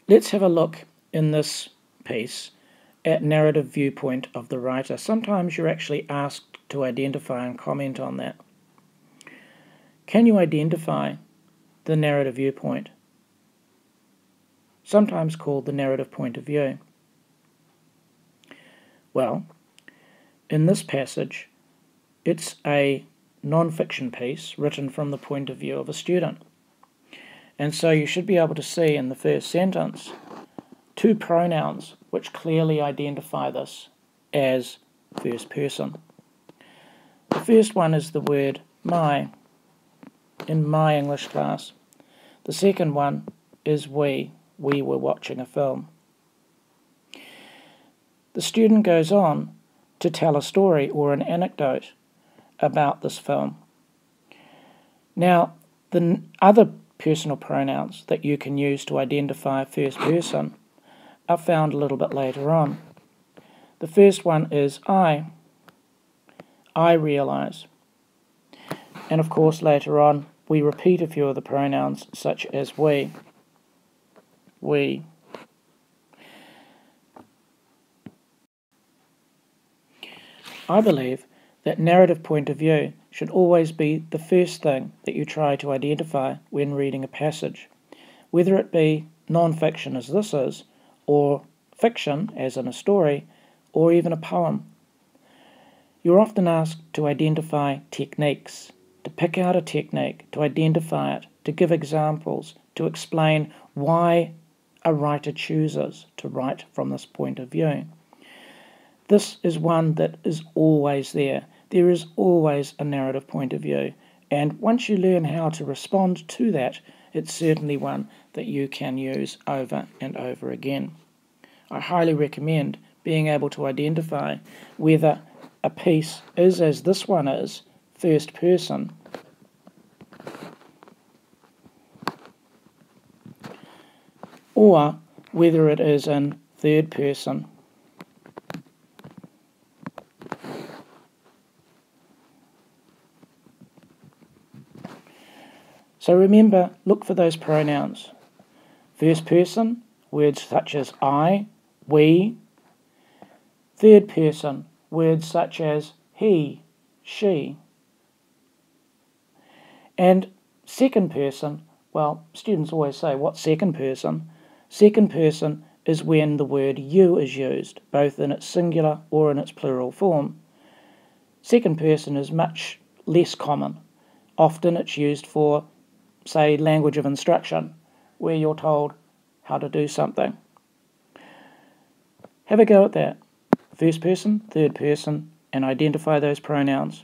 Let's have a look in this piece at narrative viewpoint of the writer. Sometimes you're actually asked to identify and comment on that. Can you identify the narrative viewpoint, sometimes called the narrative point of view? Well, in this passage, it's a non-fiction piece written from the point of view of a student. And so you should be able to see in the first sentence two pronouns which clearly identify this as first person. The first one is the word my, in my English class. The second one is we were watching a film. The student goes on to tell a story or an anecdote about this film. Now, the other personal pronouns that you can use to identify first person are found a little bit later on. The first one is I realize. And of course later on we repeat a few of the pronouns such as we. I believe that narrative point of view should always be the first thing that you try to identify when reading a passage, whether it be non-fiction as this is, or fiction as in a story, or even a poem. You're often asked to identify techniques, to pick out a technique, to identify it, to give examples, to explain why a writer chooses to write from this point of view. This is one that is always there. There is always a narrative point of view, and once you learn how to respond to that, it's certainly one that you can use over and over again. I highly recommend being able to identify whether a piece is, as this one is, first person, or whether it is in third person. So remember, look for those pronouns. First person, words such as I, we. Third person, words such as he, she. And second person, well, students always say, what's second person? Second person is when the word you is used, both in its singular or in its plural form. Second person is much less common. Often it's used for, say, language of instruction, where you're told how to do something. Have a go at that. First person, third person, and identify those pronouns.